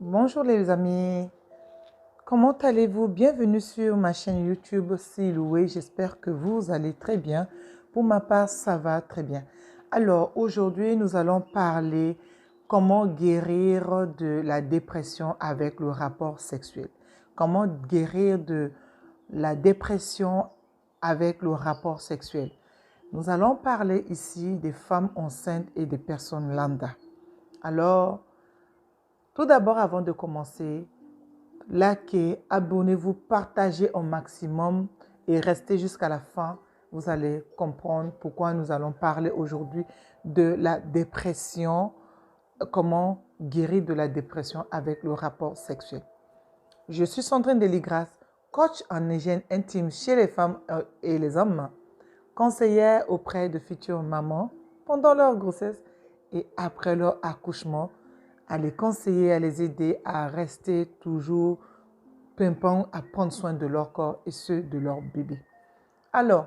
Bonjour les amis, comment allez-vous? Bienvenue sur ma chaîne YouTube Siloué, j'espère que vous allez très bien. Pour ma part, ça va très bien. Alors aujourd'hui, nous allons parler comment guérir de la dépression avec le rapport sexuel. Comment guérir de la dépression avec le rapport sexuel. Nous allons parler ici des femmes enceintes et des personnes lambda. Alors, tout d'abord, avant de commencer, likez, abonnez-vous, partagez au maximum et restez jusqu'à la fin. Vous allez comprendre pourquoi nous allons parler aujourd'hui de la dépression, comment guérir de la dépression avec le rapport sexuel. Je suis Sandrine Deligras, coach en hygiène intime chez les femmes et les hommes, conseillère auprès de futures mamans pendant leur grossesse et après leur accouchement, à les conseiller, à les aider à rester toujours pimpant, à prendre soin de leur corps et ceux de leur bébé. Alors,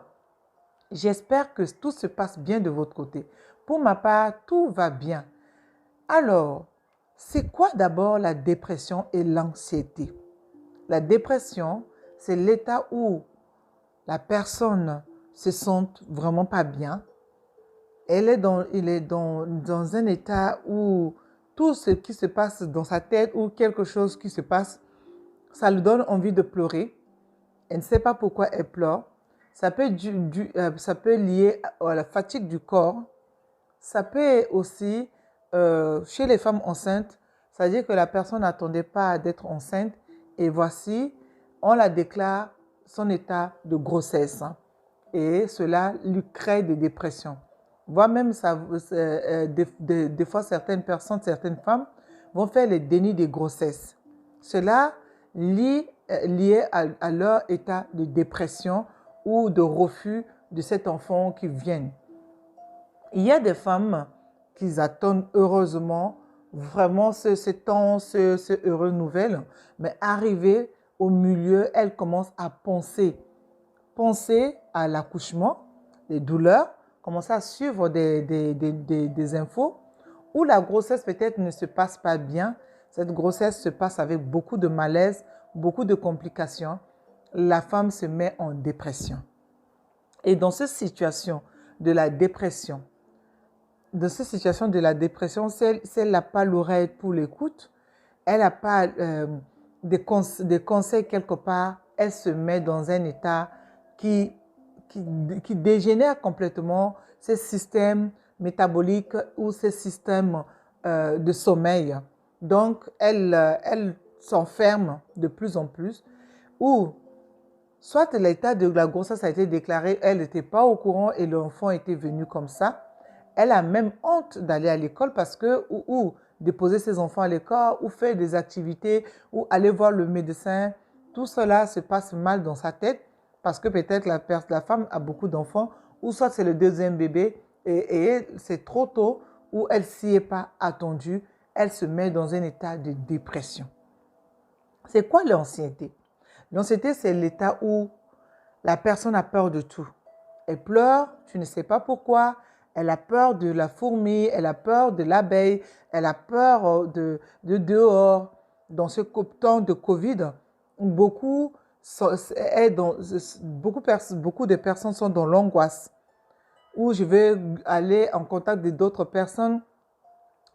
j'espère que tout se passe bien de votre côté. Pour ma part, tout va bien. Alors, c'est quoi d'abord la dépression et l'anxiété? La dépression, c'est l'état où la personne se sent vraiment pas bien. Il est dans un état où tout ce qui se passe dans sa tête ou quelque chose qui se passe, ça lui donne envie de pleurer. Elle ne sait pas pourquoi elle pleure. Ça peut lier à la fatigue du corps. Ça peut aussi, chez les femmes enceintes, c'est-à-dire que la personne n'attendait pas d'être enceinte et voici, on la déclare son état de grossesse. Et cela lui crée des dépressions. Voire même, des fois, certaines personnes, certaines femmes vont faire les dénis de grossesse. Cela lié à leur état de dépression ou de refus de cet enfant qui vient. Il y a des femmes qui attendent heureusement vraiment ce temps, ce heureux nouvelle, mais arrivées au milieu, elles commencent à penser à l'accouchement, les douleurs, commencer à suivre des infos où la grossesse peut-être ne se passe pas bien. Cette grossesse se passe avec beaucoup de malaise, beaucoup de complications. La femme se met en dépression. Et dans cette situation de la dépression, si elle n'a pas l'oreille pour l'écoute, elle n'a pas des conseils quelque part, elle se met dans un état qui dégénère complètement ces systèmes métaboliques ou ces systèmes de sommeil. Donc, elle s'enferme de plus en plus ou soit l'état de la grossesse a été déclaré, elle n'était pas au courant et l'enfant était venu comme ça. Elle a même honte d'aller à l'école parce que, ou déposer ses enfants à l'école, ou faire des activités, ou aller voir le médecin. Tout cela se passe mal dans sa tête parce que peut-être la femme a beaucoup d'enfants, ou soit c'est le deuxième bébé et c'est trop tôt, ou elle s'y est pas attendue, elle se met dans un état de dépression. C'est quoi l'anxiété? L'anxiété, c'est l'état où la personne a peur de tout. Elle pleure, tu ne sais pas pourquoi. Elle a peur de la fourmi, elle a peur de l'abeille, elle a peur de dehors. Dans ce temps de Covid, beaucoup de personnes sont dans l'angoisse. Où je vais aller en contact d'autres personnes,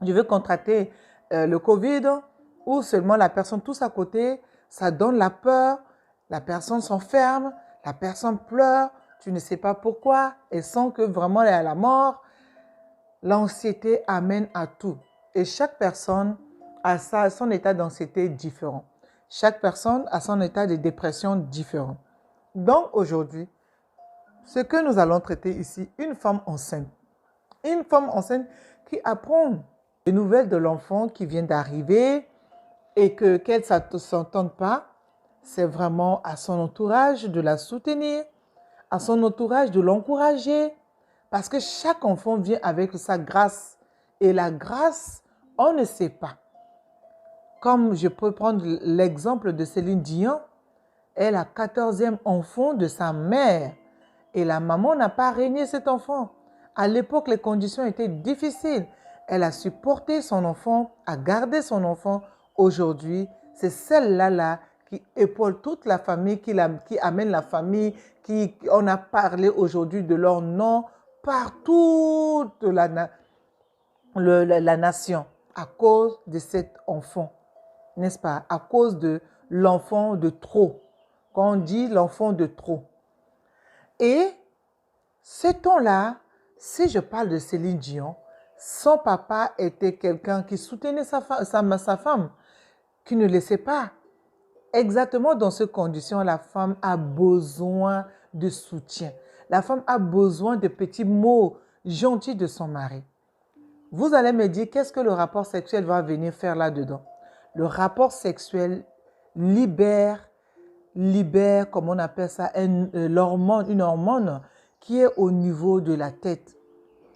je vais contracter le Covid, ou seulement la personne tous à côté, ça donne la peur, la personne s'enferme, la personne pleure, tu ne sais pas pourquoi, et sent que vraiment elle est à la mort. L'anxiété amène à tout. Et chaque personne a son état d'anxiété différent. Chaque personne a son état de dépression différent. Donc aujourd'hui, ce que nous allons traiter ici, une femme enceinte. Une femme enceinte qui apprend des nouvelles de l'enfant qui vient d'arriver et qu'elle ne s'entende pas, c'est vraiment à son entourage de la soutenir, à son entourage de l'encourager, parce que chaque enfant vient avec sa grâce. Et la grâce, on ne sait pas. Comme je peux prendre l'exemple de Céline Dion, elle a 14e enfant de sa mère. Et la maman n'a pas régné cet enfant. À l'époque, les conditions étaient difficiles. Elle a supporté son enfant, a gardé son enfant aujourd'hui, c'est celle-là qui épaule toute la famille, qui amène la famille, on a parlé aujourd'hui de leur nom par toute la nation à cause de cet enfant, n'est-ce pas? À cause de l'enfant de trop. Quand on dit l'enfant de trop. Et ce temps-là, si je parle de Céline Dion, son papa était quelqu'un qui soutenait sa femme, qui ne laissait pas. Exactement dans ces conditions, la femme a besoin de soutien. La femme a besoin de petits mots gentils de son mari. Vous allez me dire, qu'est-ce que le rapport sexuel va venir faire là-dedans? Le rapport sexuel libère, comme on appelle ça, une hormone qui est au niveau de la tête.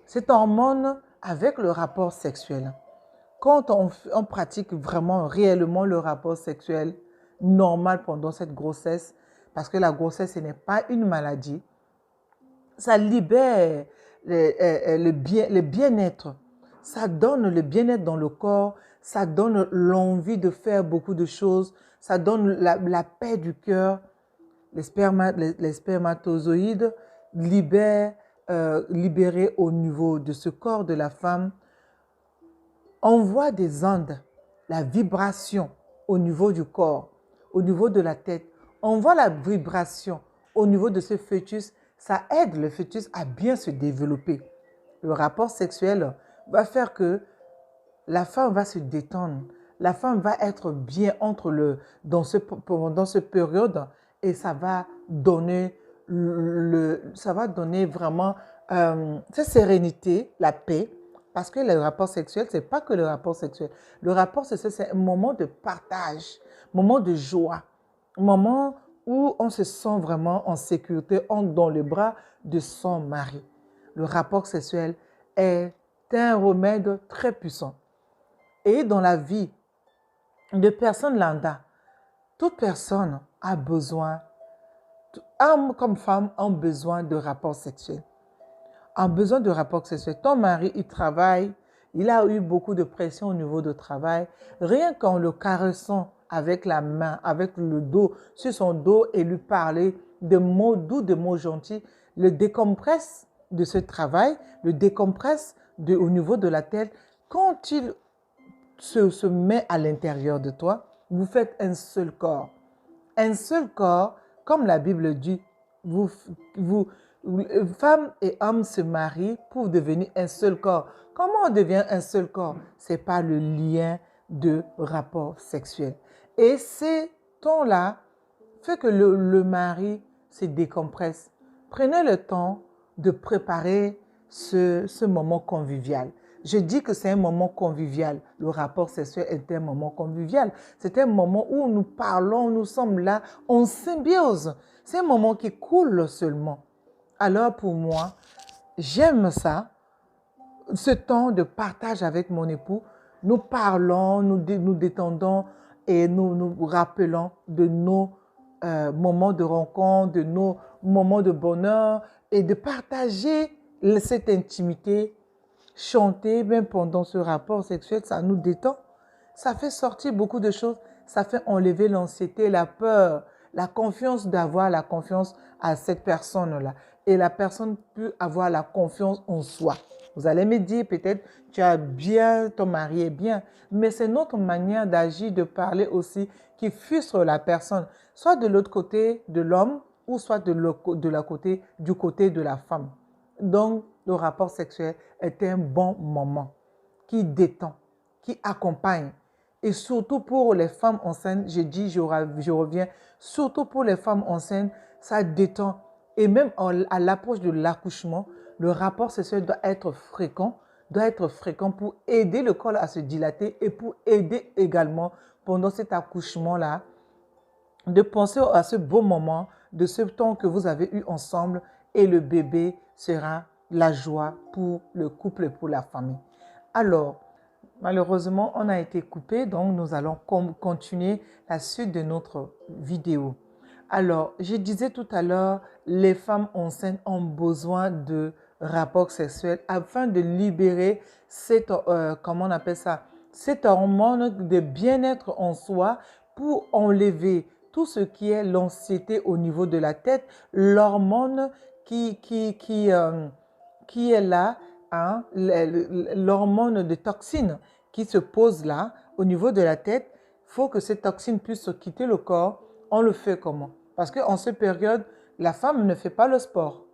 Cette hormone, avec le rapport sexuel, quand on pratique vraiment, réellement le rapport sexuel normal pendant cette grossesse, parce que la grossesse, ce n'est pas une maladie, ça libère le bien-être. Ça donne le bien-être dans le corps, ça donne l'envie de faire beaucoup de choses, ça donne la paix du cœur. Les spermatozoïdes libérés au niveau de ce corps de la femme envoient des ondes, la vibration au niveau du corps, au niveau de la tête, envoie la vibration au niveau de ce fœtus, ça aide le fœtus à bien se développer. Le rapport sexuel va faire que la femme va se détendre, la femme va être bien pendant cette période et ça va donner vraiment cette sérénité, la paix, parce que le rapport sexuel, ce n'est pas que le rapport sexuel. Le rapport sexuel, c'est un moment de partage, un moment de joie, un moment où on se sent vraiment en sécurité, dans les bras de son mari. Le rapport sexuel est un remède très puissant. Et dans la vie de personnes lambda, toute personne a besoin, homme comme femme, ont besoin de rapports sexuels. A besoin de rapports sexuels. Ton mari, il travaille, il a eu beaucoup de pression au niveau du travail. Rien qu'en le caressant avec la main, avec le dos, sur son dos et lui parler de mots doux, de mots gentils, le décompresse de ce travail, le décompresse au niveau de la tête. Quand il se met à l'intérieur de toi, vous faites un seul corps. Un seul corps, comme la Bible dit, femme et homme se marient pour devenir un seul corps. Comment on devient un seul corps? C'est par le lien de rapport sexuel. Et ces temps-là fait que le mari se décompresse. Prenez le temps de préparer ce moment convivial. Je dis que c'est un moment convivial. Le rapport sexuel est un moment convivial. C'est un moment où nous parlons, nous sommes là en symbiose. C'est un moment qui coule seulement. Alors pour moi, j'aime ça, ce temps de partage avec mon époux. Nous parlons, nous détendons et nous rappelons de nos moments de rencontre, de nos moments de bonheur et de partager cette intimité. Chanter, même pendant ce rapport sexuel, ça nous détend. Ça fait sortir beaucoup de choses. Ça fait enlever l'anxiété, la peur, la confiance, d'avoir la confiance à cette personne-là. Et la personne peut avoir la confiance en soi. Vous allez me dire, peut-être, tu as bien, ton mari est bien. Mais c'est notre manière d'agir, de parler aussi, qui frustre la personne. Soit de l'autre côté de l'homme, ou soit du côté de la femme. Donc, le rapport sexuel est un bon moment qui détend, qui accompagne. Et surtout pour les femmes enceintes, je reviens, surtout pour les femmes enceintes, ça détend. Et même à l'approche de l'accouchement, le rapport sexuel doit être fréquent pour aider le col à se dilater et pour aider également pendant cet accouchement-là de penser à ce beau moment, de ce temps que vous avez eu ensemble et le bébé sera la joie pour le couple et pour la famille. Alors, malheureusement, on a été coupé, donc nous allons continuer la suite de notre vidéo. Alors, je disais tout à l'heure, les femmes enceintes ont besoin de rapports sexuels afin de libérer comment on appelle ça, cette hormone de bien-être en soi pour enlever tout ce qui est l'anxiété au niveau de la tête, l'hormone qui est là, hein, l'hormone de toxine qui se pose là au niveau de la tête. Il faut que cette toxine puisse quitter le corps. On le fait comment? Parce qu'en cette période, la femme ne fait pas le sport.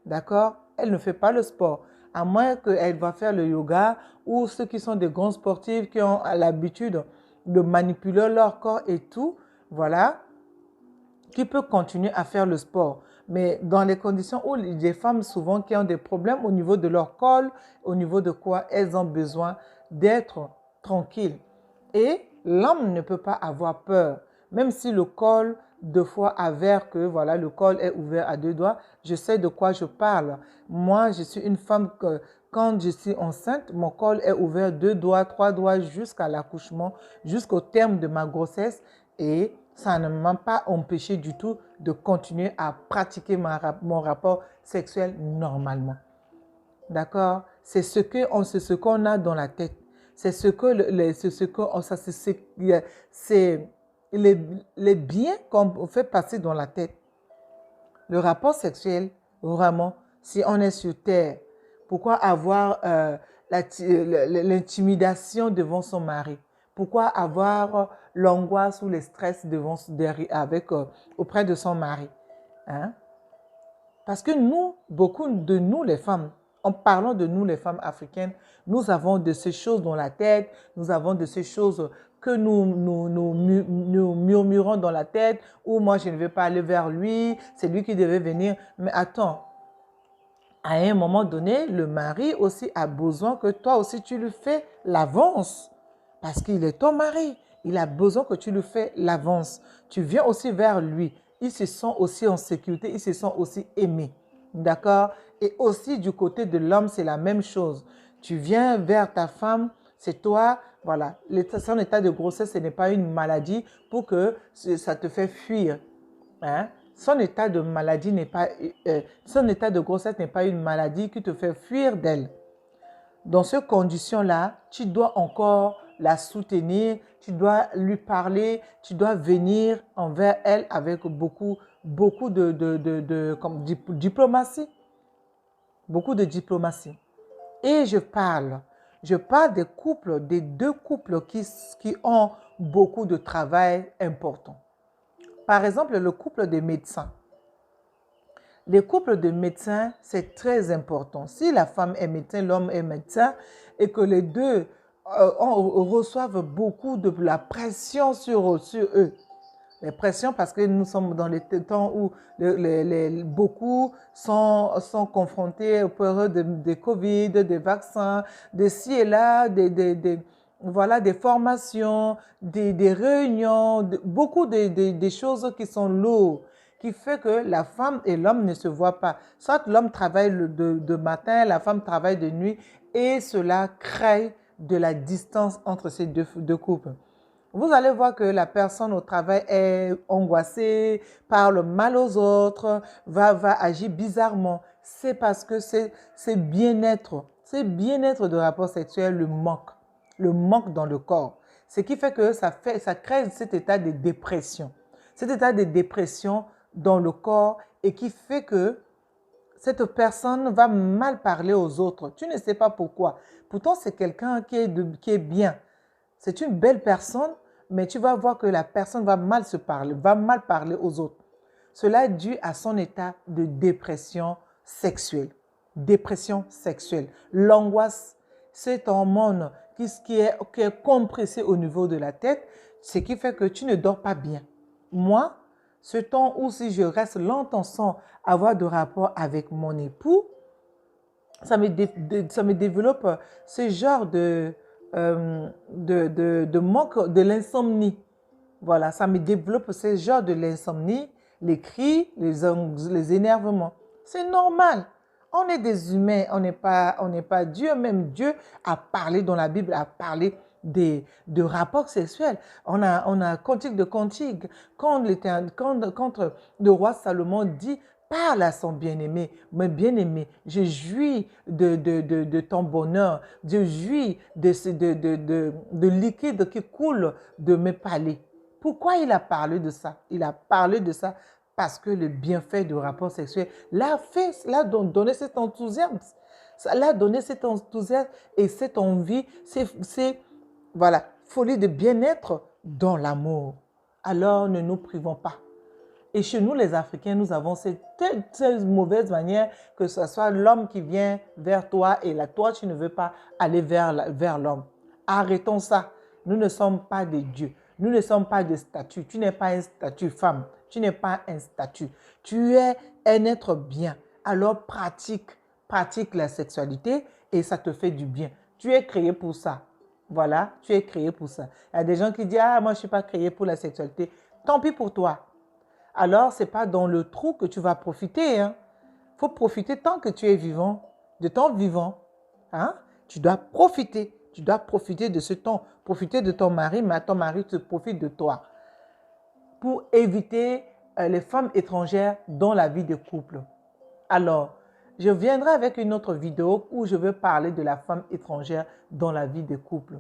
D'accord? Elle ne fait pas le sport. À moins qu'elle va faire le yoga ou ceux qui sont des grands sportifs qui ont l'habitude de manipuler leur corps et tout, voilà, qui peut continuer à faire le sport. Mais dans les conditions où les femmes souvent qui ont des problèmes au niveau de leur col, au niveau de quoi elles ont besoin d'être tranquilles. Et l'homme ne peut pas avoir peur. Même si le col, deux fois, avère que voilà, le col est ouvert à deux doigts, je sais de quoi je parle. Moi, je suis une femme que quand je suis enceinte, mon col est ouvert deux doigts, trois doigts jusqu'à l'accouchement, jusqu'au terme de ma grossesse. Et ça ne m'a pas empêché du tout de continuer à pratiquer mon rapport sexuel normalement. D'accord? C'est ce qu'on a dans la tête. C'est ce que, c'est les biens qu'on fait passer dans la tête. Le rapport sexuel, vraiment, si on est sur terre, pourquoi avoir l'intimidation devant son mari? Pourquoi avoir l'angoisse ou le stress auprès de son mari? Hein? Parce que nous, beaucoup de nous les femmes, en parlant de nous les femmes africaines, nous avons de ces choses dans la tête, nous avons de ces choses que nous murmurons dans la tête, ou moi je ne vais pas aller vers lui, c'est lui qui devait venir. Mais attends, à un moment donné, le mari aussi a besoin que toi aussi tu lui fais l'avance, parce qu'il est ton mari. Il a besoin que tu lui fais l'avance. Tu viens aussi vers lui. Il se sent aussi en sécurité, il se sent aussi aimé. D'accord? Et aussi du côté de l'homme, c'est la même chose. Tu viens vers ta femme, c'est toi, voilà. Son état de grossesse, ce n'est pas une maladie pour que ça te fait fuir. Hein? Son état de maladie n'est pas, son état de grossesse n'est pas une maladie qui te fait fuir d'elle. Dans ces conditions-là, tu dois encore la soutenir, tu dois lui parler, tu dois venir envers elle avec beaucoup de diplomatie. Beaucoup de diplomatie. Et je parle des couples, des deux couples qui ont beaucoup de travail important. Par exemple, le couple des médecins. Les couples de médecins, c'est très important. Si la femme est médecin, l'homme est médecin, et que les deux reçoivent beaucoup de la pression sur eux. Les pressions parce que nous sommes dans les temps où beaucoup sont confrontés aux périodes de Covid, des vaccins, de ci et là, voilà, des formations, des réunions, beaucoup de choses qui sont lourdes, qui fait que la femme et l'homme ne se voient pas. Soit l'homme travaille de matin, la femme travaille de nuit, et cela crée de la distance entre ces deux couples. Vous allez voir que la personne au travail est angoissée, parle mal aux autres, va agir bizarrement. C'est parce que c'est bien-être de rapport sexuel le manque dans le corps. Ce qui fait que ça crée cet état de dépression. Cet état de dépression dans le corps et qui fait que cette personne va mal parler aux autres. Tu ne sais pas pourquoi. Pourtant, c'est quelqu'un qui est bien. C'est une belle personne, mais tu vas voir que la personne va mal parler aux autres. Cela est dû à son état de dépression sexuelle. Dépression sexuelle. L'angoisse, cette hormone qui est compressée au niveau de la tête, ce qui fait que tu ne dors pas bien. Moi, ce temps où si je reste longtemps sans avoir de rapport avec mon époux, ça me développe ce genre de manque de l'insomnie. Voilà, ça me développe ce genre de l'insomnie, les cris, les énervements. C'est normal. On est des humains, on n'est pas Dieu. Même Dieu a parlé dans la Bible, a parlé de rapports sexuels. On a Cantique de Cantique. Quand le roi Salomon dit parle à son bien-aimé. Mais bien-aimé, je jouis de ton bonheur. Je jouis de liquide qui coule de mes palais. Pourquoi il a parlé de ça? Il a parlé de ça parce que le bienfait du rapport sexuel l'a donné cet enthousiasme. Ça l'a donné cet enthousiasme et cette envie, voilà, folie de bien-être dans l'amour. Alors ne nous privons pas. Et chez nous, les Africains, nous avons cette mauvaise manière que ce soit l'homme qui vient vers toi et là, toi, tu ne veux pas aller vers l'homme. Arrêtons ça. Nous ne sommes pas des dieux. Nous ne sommes pas des statues. Tu n'es pas un statut femme. Tu n'es pas un statut. Tu es un être bien. Alors pratique la sexualité et ça te fait du bien. Tu es créé pour ça. Voilà, tu es créé pour ça. Il y a des gens qui disent, ah, moi, je ne suis pas créé pour la sexualité. Tant pis pour toi. Alors, ce n'est pas dans le trou que tu vas profiter. Hein. Faut profiter tant que tu es vivant, de ton vivant. Hein? Tu dois profiter. Tu dois profiter de ce temps. Profiter de ton mari, mais ton mari te profite de toi. Pour éviter les femmes étrangères dans la vie de couple. Alors, je viendrai avec une autre vidéo où je veux parler de la femme étrangère dans la vie de couple.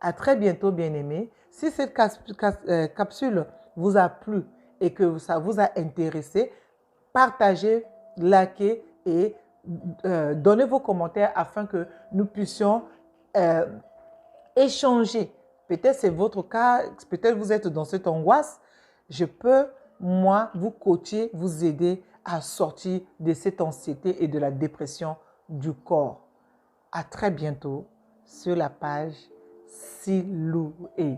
À très bientôt, bien-aimés. Si cette capsule vous a plu et que ça vous a intéressé, partagez, likez et donnez vos commentaires afin que nous puissions échanger. Peut-être c'est votre cas, peut-être vous êtes dans cette angoisse. Je peux, moi, vous coacher, vous aider à sortir de cette anxiété et de la dépression du corps. À très bientôt sur la page Siloué.